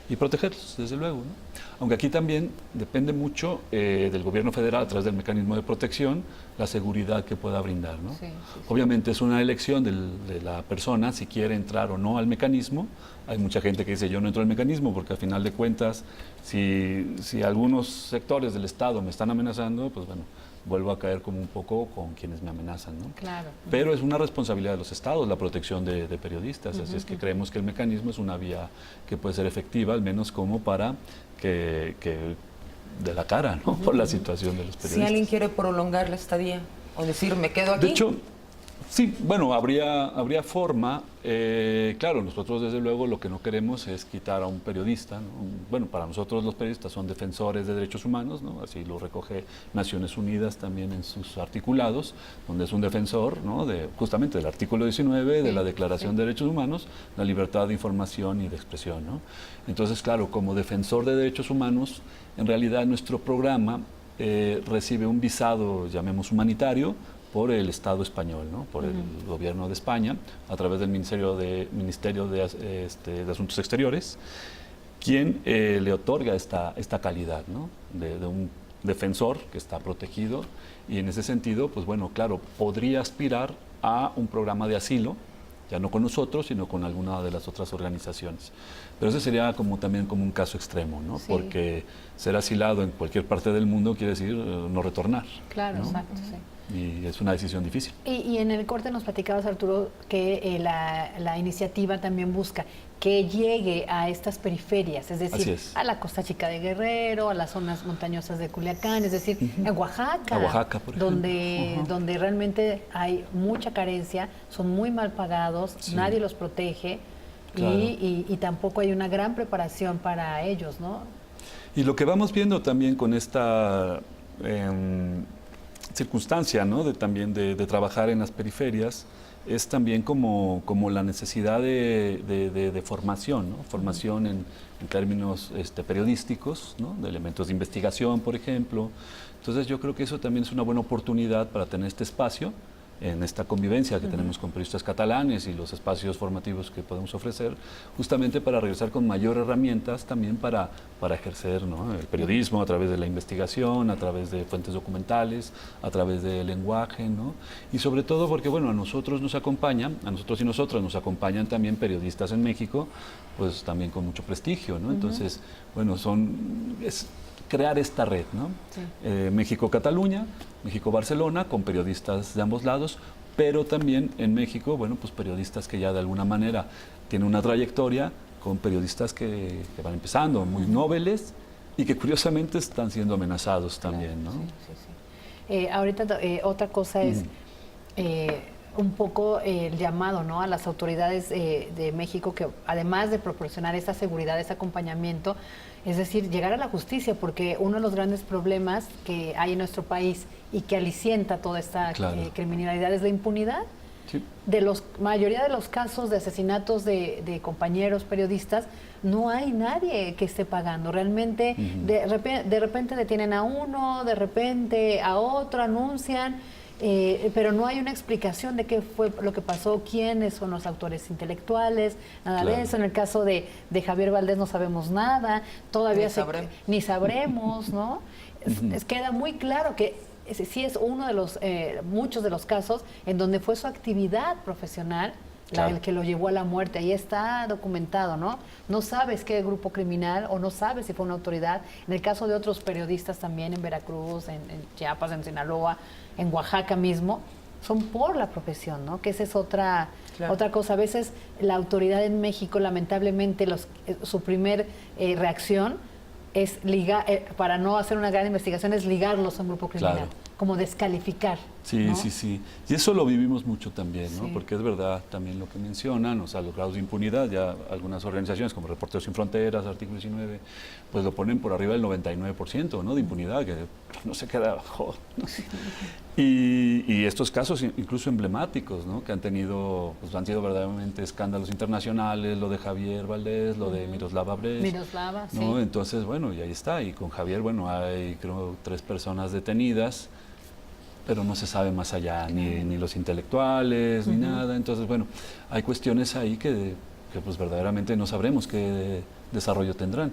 Y protegerlos, desde luego, ¿no? Aunque aquí también depende mucho del gobierno federal a través del mecanismo de protección, la seguridad que pueda brindar, ¿no? Obviamente es una elección de la persona si quiere entrar o no al mecanismo. Hay mucha gente que dice yo no entro al mecanismo porque al final de cuentas si algunos sectores del Estado me están amenazando, pues bueno, vuelvo a caer como un poco con quienes me amenazan, ¿no? Claro. Pero es una responsabilidad de los estados la protección de periodistas, así es que creemos que el mecanismo es una vía que puede ser efectiva, al menos como para que de la cara, ¿no? Por la situación de los periodistas. Si alguien quiere prolongar la estadía o decir, me quedo aquí. De hecho, sí, bueno, habría forma. Claro, nosotros desde luego lo que no queremos es quitar a un periodista, ¿no? Bueno, para nosotros los periodistas son defensores de derechos humanos, ¿no? Así lo recoge Naciones Unidas también en sus articulados, donde es un defensor, ¿no? Justamente del artículo 19 de la Declaración de Derechos Humanos, la libertad de información y de expresión, ¿no? Entonces, claro, como defensor de derechos humanos, en realidad nuestro programa recibe un visado, llamemos humanitario, por el Estado español, ¿no? Por el gobierno de España, a través del Ministerio de Asuntos Exteriores, quien le otorga esta calidad, ¿no? de un defensor que está protegido, y en ese sentido, pues bueno, claro, podría aspirar a un programa de asilo, ya no con nosotros, sino con alguna de las otras organizaciones. Pero ese sería también como un caso extremo, ¿no? Sí. Porque ser asilado en cualquier parte del mundo quiere decir no retornar. Claro, ¿no? exacto, sí. Y es una decisión difícil. Y en el corte nos platicabas, Arturo, que la iniciativa también busca que llegue a estas periferias, es decir, a la Costa Chica de Guerrero, a las zonas montañosas de Culiacán, es decir, a Oaxaca, por ejemplo. donde realmente hay mucha carencia, son muy mal pagados, nadie los protege, claro. y tampoco hay una gran preparación para ellos, ¿no? Y lo que vamos viendo también con esta circunstancia, ¿no? de trabajar en las periferias, es también como la necesidad de formación, ¿no? Formación en términos periodísticos, ¿no? De elementos de investigación, por ejemplo. Entonces yo creo que eso también es una buena oportunidad para tener este espacio en esta convivencia que tenemos con periodistas catalanes y los espacios formativos que podemos ofrecer, justamente para regresar con mayor herramientas también para ejercer, ¿no? El periodismo a través de la investigación, a través de fuentes documentales, a través del lenguaje, ¿no? Y sobre todo porque, bueno, a nosotros y nosotras nos acompañan también periodistas en México, pues también con mucho prestigio, ¿no? Entonces, bueno, es crear esta red, ¿no? Sí. México-Cataluña, México-Barcelona, con periodistas de ambos lados, pero también en México, bueno, pues periodistas que ya de alguna manera tienen una trayectoria, con periodistas que van empezando, muy nobles y que curiosamente están siendo amenazados también, ¿no? Sí. Ahorita otra cosa es un poco el llamado, ¿no? A las autoridades de México, que además de proporcionar esa seguridad, ese acompañamiento, es decir, llegar a la justicia, porque uno de los grandes problemas que hay en nuestro país y que alicienta toda esta criminalidad es la impunidad. Sí. De la mayoría de los casos de asesinatos de compañeros periodistas, no hay nadie que esté pagando. Realmente, de repente detienen a uno, de repente a otro, anuncian, pero no hay una explicación de qué fue lo que pasó, quiénes son los autores intelectuales, nada de eso. En el caso de Javier Valdés no sabemos nada, todavía ni sabremos, ¿no? Queda muy claro que sí es uno de los muchos de los casos en donde fue su actividad profesional el que lo llevó a la muerte. Ahí está documentado, ¿no? No sabes qué grupo criminal o no sabes si fue una autoridad. En el caso de otros periodistas también en Veracruz, en Chiapas, en Sinaloa, en Oaxaca mismo, son por la profesión, ¿no? Que esa es otra cosa. A veces la autoridad en México, lamentablemente, su primer reacción es ligar, para no hacer una gran investigación, es ligarlos a un grupo criminal, como descalificar. Sí, ¿no? sí. Y eso lo vivimos mucho también, ¿no? Porque es verdad también lo que mencionan, o sea, los grados de impunidad, ya algunas organizaciones como Reporteros Sin Fronteras, Artículo 19, pues lo ponen por arriba del 99%, ¿no? De impunidad, que no se queda abajo, ¿no? Y estos casos incluso emblemáticos, ¿no? Que han tenido, pues han sido verdaderamente escándalos internacionales, lo de Javier Valdés, lo de Miroslava Brecht, ¿no? Sí. Entonces, bueno, y ahí está, y con Javier, bueno, hay creo 3 personas detenidas, pero no se sabe más allá, ni los intelectuales, ni nada. Entonces, bueno, hay cuestiones ahí que pues verdaderamente no sabremos qué desarrollo tendrán.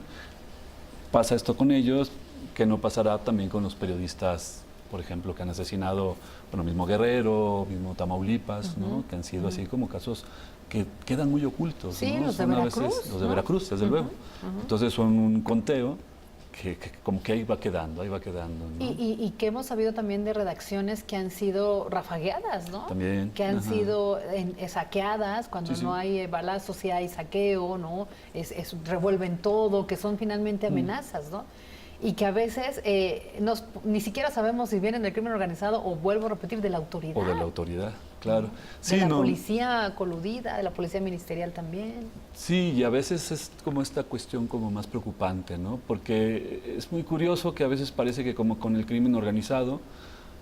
Pasa esto con ellos, que no pasará también con los periodistas, por ejemplo, que han asesinado, bueno, mismo Guerrero, mismo Tamaulipas, ¿no? Que han sido así como casos que quedan muy ocultos. Sí, ¿no? Los de Veracruz. Los de Veracruz, desde luego. Entonces son un conteo que como que ahí va quedando, ¿no? Y que hemos sabido también de redacciones que han sido rafagueadas, ¿no? También. Que han sido saqueadas, cuando no hay balazos, sí hay saqueo, ¿no? Revuelven todo, que son finalmente amenazas, ¿no? Y que a veces ni siquiera sabemos si vienen del crimen organizado o, vuelvo a repetir, de la autoridad. O de la autoridad, claro. De la policía coludida, de la policía ministerial también. Sí, y a veces es como esta cuestión como más preocupante, ¿no? Porque es muy curioso que a veces parece que como con el crimen organizado,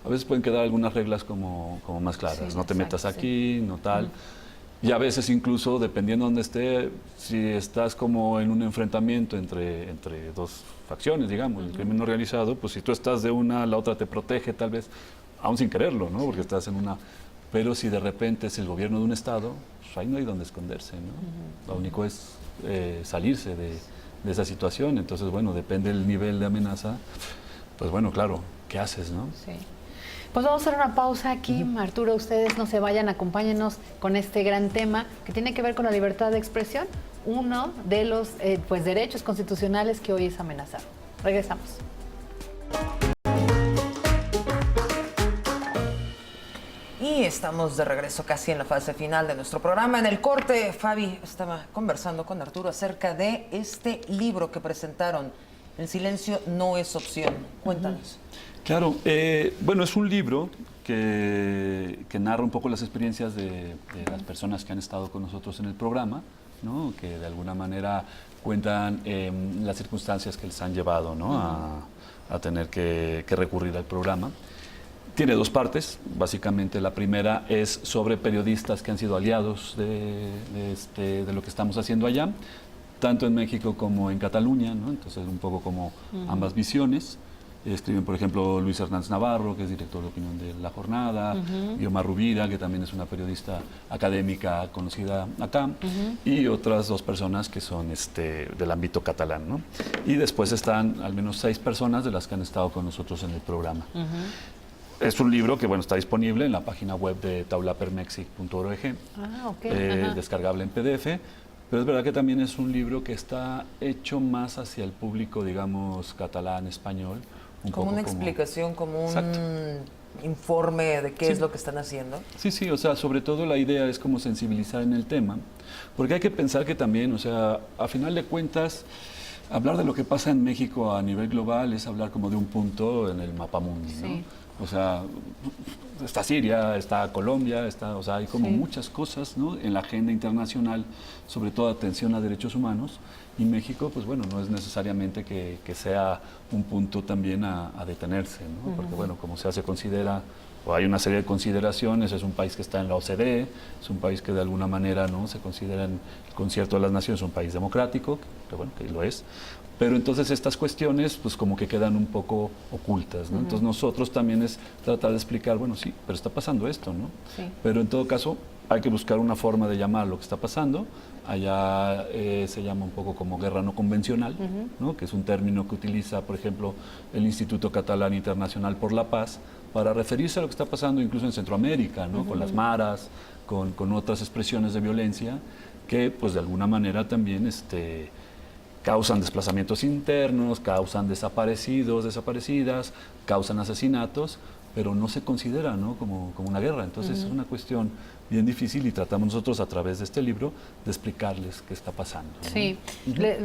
a veces pueden quedar algunas reglas como más claras. No te metas aquí, no tal. Y a veces incluso, dependiendo de dónde esté, si estás como en un enfrentamiento entre 2 facciones, digamos, el crimen organizado, pues si tú estás de una, la otra te protege tal vez, aún sin quererlo, ¿no? Porque estás en una... Pero si de repente es el gobierno de un estado, pues ahí no hay donde esconderse, ¿no? Lo único es salirse de esa situación. Entonces, bueno, depende del nivel de amenaza, pues bueno, claro, ¿qué haces, no? Sí. Pues vamos a hacer una pausa aquí, Arturo, ustedes no se vayan, acompáñenos con este gran tema que tiene que ver con la libertad de expresión, uno de los derechos constitucionales que hoy es amenazado. Regresamos. Y estamos de regreso casi en la fase final de nuestro programa. En el corte, Fabi estaba conversando con Arturo acerca de este libro que presentaron, El silencio no es opción. Cuéntanos. Claro, bueno, es un libro que narra un poco las experiencias de las personas que han estado con nosotros en el programa, ¿no? Que de alguna manera cuentan las circunstancias que les han llevado, ¿no? a tener que recurrir al programa. Tiene dos partes. Básicamente la primera es sobre periodistas que han sido aliados de lo que estamos haciendo allá, tanto en México como en Cataluña, ¿no? Entonces un poco como ambas visiones. Escriben, por ejemplo, Luis Hernández Navarro, que es director de opinión de La Jornada, Guiomar Rubira, que también es una periodista académica conocida acá, y otras dos personas que son del ámbito catalán, ¿no? Y después están al menos 6 personas de las que han estado con nosotros en el programa. Es un libro que, bueno, está disponible en la página web de taulapermexic.org, descargable en PDF, pero es verdad que también es un libro que está hecho más hacia el público, digamos, catalán, español. Como una explicación, como un Exacto. informe de qué es lo que están haciendo. Sí, o sea, sobre todo la idea es como sensibilizar en el tema, porque hay que pensar que también, o sea, a final de cuentas, hablar de lo que pasa en México a nivel global es hablar como de un punto en el mapamundi, ¿no? Sí. O sea, está Siria, está Colombia, o sea, hay como muchas cosas, ¿no? En la agenda internacional, sobre todo atención a derechos humanos, y México, pues bueno, no es necesariamente que sea un punto también a detenerse, ¿no? Porque bueno, como se considera, o hay una serie de consideraciones, es un país que está en la OCDE, es un país que de alguna manera, ¿no?, se considera en el Concierto de las Naciones un país democrático, que bueno, que lo es. Pero entonces estas cuestiones pues como que quedan un poco ocultas, ¿no? Entonces nosotros también es tratar de explicar, bueno, sí, pero está pasando esto, ¿no? Sí. Pero en todo caso hay que buscar una forma de llamar lo que está pasando. Allá se llama un poco como guerra no convencional, ¿no? Que es un término que utiliza, por ejemplo, el Instituto Catalán Internacional por la Paz para referirse a lo que está pasando incluso en Centroamérica, ¿no? Con las maras, con otras expresiones de violencia que pues de alguna manera también causan desplazamientos internos, causan desaparecidos, desaparecidas, causan asesinatos, pero no se considera, ¿no?, como una guerra. Entonces es una cuestión bien difícil y tratamos nosotros a través de este libro de explicarles qué está pasando, ¿no? Sí,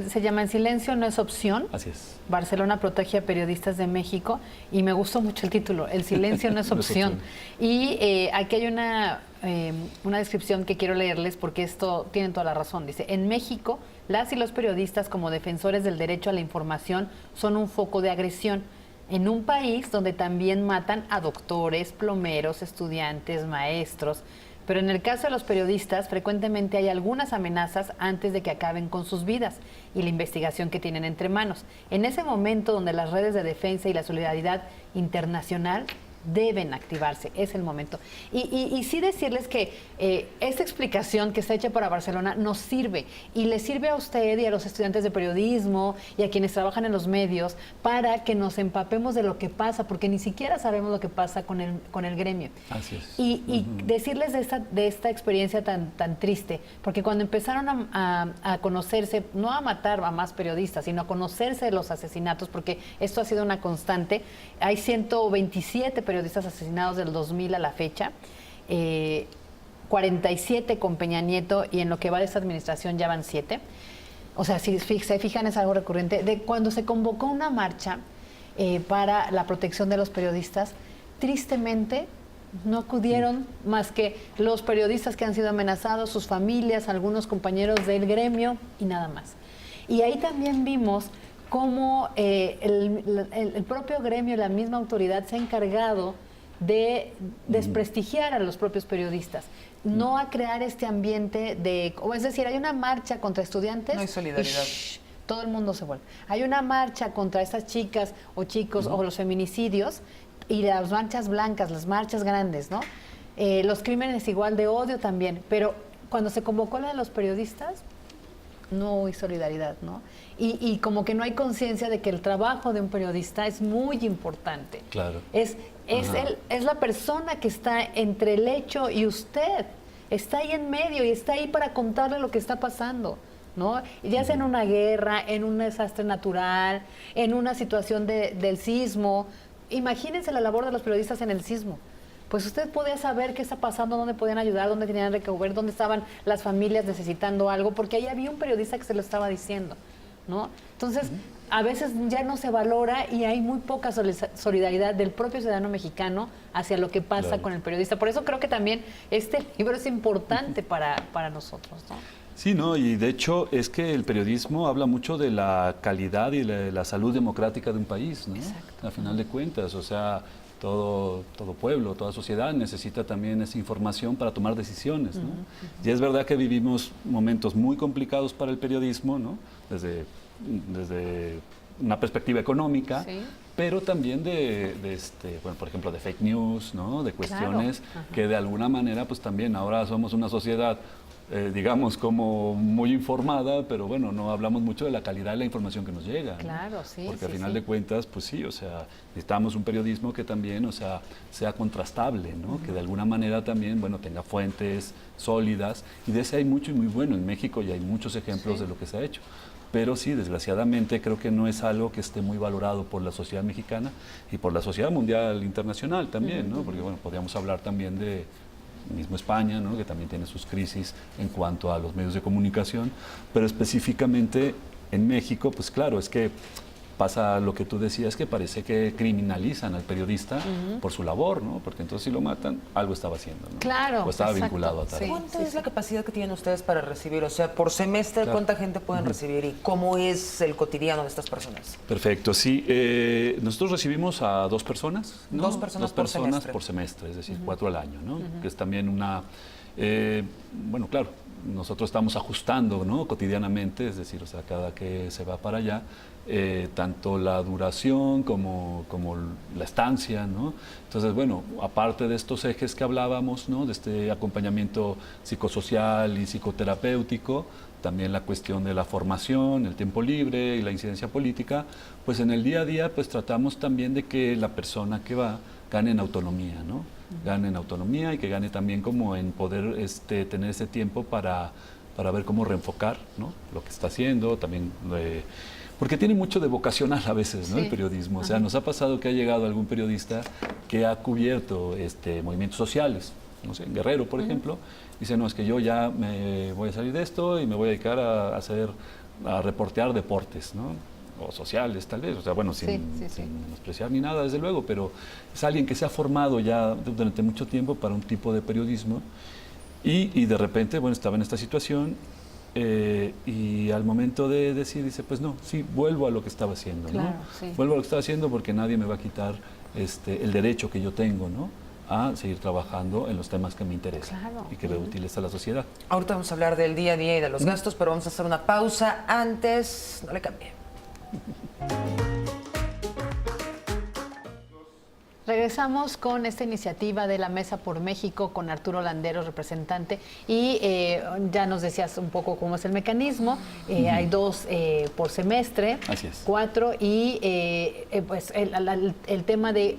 se llama El silencio no es opción. Así es. Barcelona protege a periodistas de México, y me gustó mucho el título, El silencio no es No es opción. opción. Y aquí hay una descripción que quiero leerles porque esto tiene toda la razón. Dice, en México, las y los periodistas como defensores del derecho a la información son un foco de agresión en un país donde también matan a doctores, plomeros, estudiantes, maestros. Pero en el caso de los periodistas, frecuentemente hay algunas amenazas antes de que acaben con sus vidas y la investigación que tienen entre manos. En ese momento donde las redes de defensa y la solidaridad internacional deben activarse, es el momento. Y sí decirles que esta explicación que está hecha para Barcelona nos sirve, y le sirve a usted y a los estudiantes de periodismo y a quienes trabajan en los medios para que nos empapemos de lo que pasa, porque ni siquiera sabemos lo que pasa con el gremio. Así es. Y decirles de esta experiencia tan triste, porque cuando empezaron a conocerse, no a matar a más periodistas, sino a conocerse de los asesinatos, porque esto ha sido una constante, hay 127 periodistas asesinados del 2000 a la fecha, 47 con Peña Nieto, y en lo que va de esta administración ya van 7. O sea, si se fijan, es algo recurrente. De cuando se convocó una marcha para la protección de los periodistas, tristemente no acudieron más que los periodistas que han sido amenazados, sus familias, algunos compañeros del gremio y nada más. Y ahí también vimos cómo el propio gremio, la misma autoridad, se ha encargado de desprestigiar a los propios periodistas, no a crear este ambiente es decir, hay una marcha contra estudiantes, no hay solidaridad. Y todo el mundo se vuelve. Hay una marcha contra estas chicas o chicos o los feminicidios, y las marchas blancas, las marchas grandes, ¿no? Los crímenes igual de odio también, pero cuando se convocó la de los periodistas, no hay solidaridad, ¿no? Y como que no hay conciencia de que el trabajo de un periodista es muy importante. Claro. Es la persona que está entre el hecho y usted. Está ahí en medio y está ahí para contarle lo que está pasando, ¿no? Ya sea en una guerra, en un desastre natural, en una situación del sismo. Imagínense la labor de los periodistas en el sismo, pues usted podía saber qué está pasando, dónde podían ayudar, dónde tenían que recoger, dónde estaban las familias necesitando algo, porque ahí había un periodista que se lo estaba diciendo, ¿no? Entonces, a veces ya no se valora y hay muy poca solidaridad del propio ciudadano mexicano hacia lo que pasa con el periodista. Por eso creo que también este libro es importante para nosotros, ¿no? Sí, no, y de hecho es que el periodismo habla mucho de la calidad y la salud democrática de un país, ¿no? Exacto. A final de cuentas, o sea, todo pueblo, toda sociedad necesita también esa información para tomar decisiones, ¿no? Y es verdad que vivimos momentos muy complicados para el periodismo, ¿no? Desde una perspectiva económica, Sí. pero también bueno, por ejemplo, de fake news, ¿no? De cuestiones que de alguna manera, pues también ahora somos una sociedad digamos, como muy informada, pero bueno, no hablamos mucho de la calidad de la información que nos llega, ¿no? Claro, sí. Porque al sí, final sí. de cuentas, pues sí, o sea, necesitamos un periodismo que también, o sea, sea contrastable, ¿no? Que de alguna manera también, bueno, tenga fuentes sólidas, y de ese hay mucho y muy bueno en México, y hay muchos ejemplos de lo que se ha hecho. Pero sí, desgraciadamente creo que no es algo que esté muy valorado por la sociedad mexicana y por la sociedad mundial internacional también, ¿no? Porque bueno, podríamos hablar también de mismo España, ¿no? Que también tiene sus crisis en cuanto a los medios de comunicación, pero específicamente en México, pues claro, es que pasa lo que tú decías, que parece que criminalizan al periodista por su labor, ¿no? Porque entonces si lo matan, algo estaba haciendo, ¿no? Claro, o estaba exacto, vinculado a tal. sí. ¿Cuánta es la capacidad que tienen ustedes para recibir? O sea, por semestre, Claro. ¿cuánta gente pueden recibir? ¿Y cómo es el cotidiano de estas personas? Perfecto, sí. Nosotros recibimos a 2 personas, ¿no? Dos personas por semestre. por semestre, es decir, 4 al año, ¿no? Que es también una... bueno, claro, nosotros estamos ajustando, ¿no? Cotidianamente, es decir, o sea, cada que se va para allá, tanto la duración como la estancia, ¿no? Entonces, bueno, aparte de estos ejes que hablábamos, ¿no? De este acompañamiento psicosocial y psicoterapéutico, también la cuestión de la formación, el tiempo libre y la incidencia política, pues en el día a día pues tratamos también de que la persona que va gane en autonomía, ¿no? Gane en autonomía y que gane también como en poder tener ese tiempo para ver cómo reenfocar, ¿no? Lo que está haciendo, también... porque tiene mucho de vocacional a veces, ¿no? Sí. El periodismo. O sea, nos ha pasado que ha llegado algún periodista que ha cubierto movimientos sociales, no sé, en Guerrero, por ejemplo, dice, no, es que yo ya me voy a salir de esto y me voy a dedicar a reportear deportes, ¿no? O sociales, tal vez, o sea, bueno, sin menospreciar ni nada, desde luego, pero es alguien que se ha formado ya durante mucho tiempo para un tipo de periodismo y de repente, bueno, estaba en esta situación y al momento de decir, dice, pues no, sí, vuelvo a lo que estaba haciendo, Claro, ¿no? sí. Vuelvo a lo que estaba haciendo porque nadie me va a quitar el derecho que yo tengo, ¿no? A seguir trabajando en los temas que me interesan Claro. y que veo útiles a la sociedad. Ahorita vamos a hablar del día a día y de los gastos, pero vamos a hacer una pausa. Antes, no le cambie. Regresamos con esta iniciativa de la Mesa por México con Arturo Landeros, representante, y ya nos decías un poco cómo es el mecanismo. Hay 2 por semestre, Así es. 4, y pues el tema de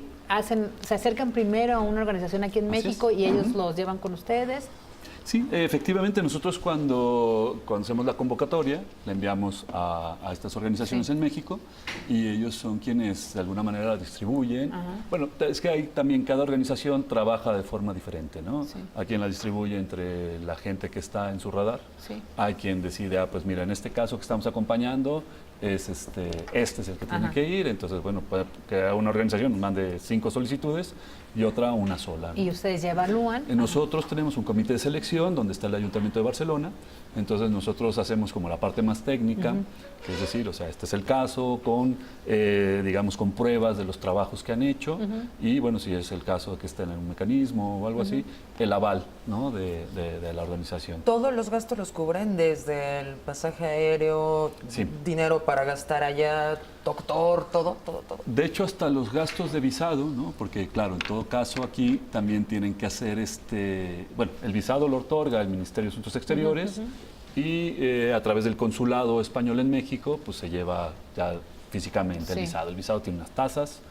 se acercan primero a una organización aquí en Así es. México y ellos los llevan con ustedes. Sí, efectivamente, nosotros cuando hacemos la convocatoria, la enviamos a estas organizaciones en México y ellos son quienes de alguna manera la distribuyen. Bueno, es que hay también, cada organización trabaja de forma diferente, ¿no? Sí. Hay quien la distribuye entre la gente que está en su radar, Sí. hay quien decide, pues mira, en este caso que estamos acompañando, este es el que tiene que ir, entonces, bueno, puede que una organización mande 5 solicitudes y otra una sola, ¿no? Y ustedes ya evalúan. Nosotros tenemos un comité de selección donde está el Ayuntamiento de Barcelona, entonces nosotros hacemos como la parte más técnica, que es decir, o sea, este es el caso con, digamos, con pruebas de los trabajos que han hecho y, bueno, si es el caso de que estén en un mecanismo o algo así, el aval, ¿no? de la organización. ¿Todos los gastos los cubren desde el pasaje aéreo, Sí. dinero para gastar allá, doctor, todo? De hecho, hasta los gastos de visado, ¿no? Porque, claro, en todo caso aquí también tienen que hacer bueno, el visado lo otorga el Ministerio de Asuntos Exteriores y a través del Consulado Español en México, pues se lleva ya físicamente el Sí. visado. El visado tiene unas tasas,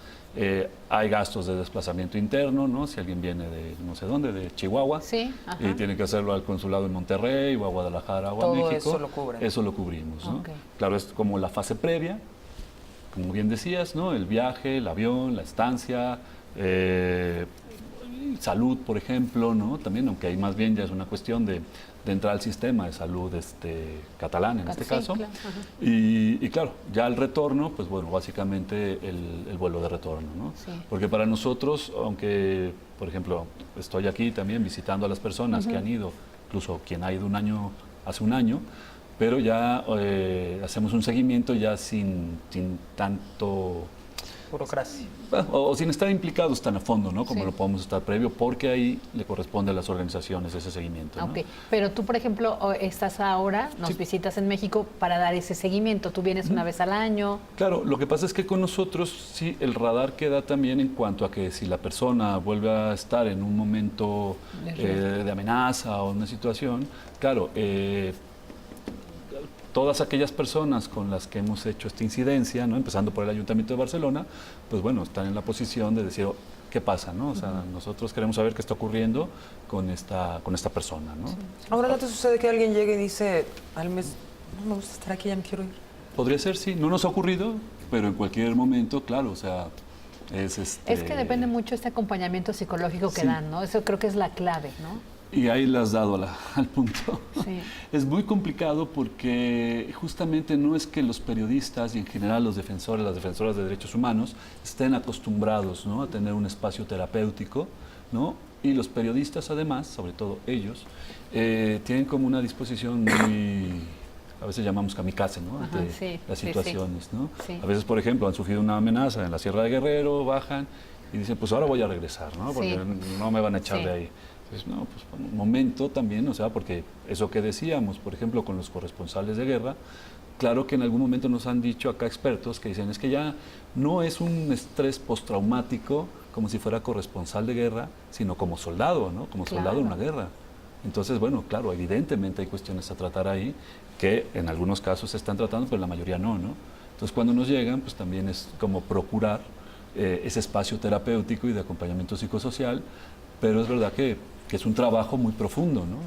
hay gastos de desplazamiento interno, ¿no? Si alguien viene de no sé dónde, de Chihuahua, Sí, ajá. y tiene que hacerlo al Consulado en Monterrey o a Guadalajara o a Todo México. eso lo cubren. Eso lo cubrimos, ¿no? Ok. Claro, es como la fase previa, como bien decías, ¿no? El viaje, el avión, la estancia, salud, por ejemplo, ¿no? También, aunque ahí más bien ya es una cuestión de entrar al sistema de salud catalán en este caso. Claro. Y claro, ya el retorno, pues bueno, básicamente el vuelo de retorno, ¿no? Sí. Porque para nosotros, aunque, por ejemplo, estoy aquí también visitando a las personas que han ido, incluso quien ha ido hace un año, pero ya hacemos un seguimiento ya sin tanto... Burocracia. O sin estar implicados tan a fondo, ¿no? Como Sí. lo podemos estar previo, porque ahí le corresponde a las organizaciones ese seguimiento, ¿no? Ok, pero tú, por ejemplo, estás ahora, nos Sí. visitas en México para dar ese seguimiento. Tú vienes una vez al año. Claro, lo que pasa es que con nosotros sí el radar queda también en cuanto a que si la persona vuelve a estar en un momento de amenaza o una situación, claro, todas aquellas personas con las que hemos hecho esta incidencia, ¿no? Empezando por el Ayuntamiento de Barcelona, pues bueno, están en la posición de decir, ¿qué pasa, no? O sea, nosotros queremos saber qué está ocurriendo con esta persona, ¿no? Sí. Ahora, ¿no te sucede que alguien llegue y dice al mes, no me gusta estar aquí, ya me quiero ir? Podría ser, sí. No nos ha ocurrido, pero en cualquier momento, claro, o sea, es Es que depende mucho este acompañamiento psicológico que Sí. dan, ¿no? Eso creo que es la clave, ¿no? Y ahí le has dado al punto. Sí. Es muy complicado porque justamente no es que los periodistas y en general los defensores, las defensoras de derechos humanos estén acostumbrados, ¿no? a tener un espacio terapéutico, ¿no? Y los periodistas además, sobre todo ellos, tienen como una disposición muy, a veces llamamos kamikaze, ¿no? Ajá, ante sí, las sí, situaciones, ¿no? Sí. A veces, por ejemplo, han sufrido una amenaza en la Sierra de Guerrero, bajan y dicen, pues ahora voy a regresar, ¿no? Porque Sí. no me van a echar Sí. de ahí. Pues no, pues un momento también, o sea, porque eso que decíamos, por ejemplo, con los corresponsales de guerra, claro que en algún momento nos han dicho acá expertos que dicen, es que ya no es un estrés postraumático como si fuera corresponsal de guerra, sino como soldado, ¿no? Como soldado en una guerra. Entonces, bueno, claro, evidentemente hay cuestiones a tratar ahí que en algunos casos se están tratando, pero en la mayoría no, ¿no? Entonces, cuando nos llegan, pues también es como procurar ese espacio terapéutico y de acompañamiento psicosocial, pero es verdad que es un trabajo muy profundo, ¿no?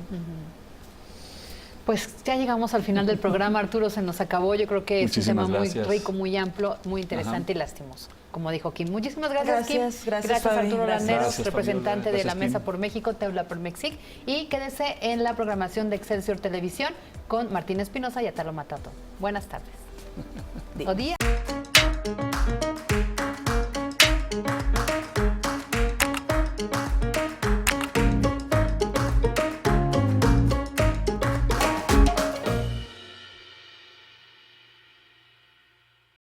Pues ya llegamos al final del programa, Arturo, se nos acabó. Yo creo que es un Muchísimas tema muy gracias. rico, muy amplio, muy interesante Ajá. y lastimoso, como dijo Kim. Muchísimas gracias, Gracias, Kim. gracias, Fabi. Arturo Gracias. Landeros, Gracias, representante Fabiola. de la Gracias, Mesa Kim. por México, Teula por Mexic. Y quédese en la programación de Excelsior Televisión con Martín Espinosa y Atalo Matato. Buenas tardes. O día.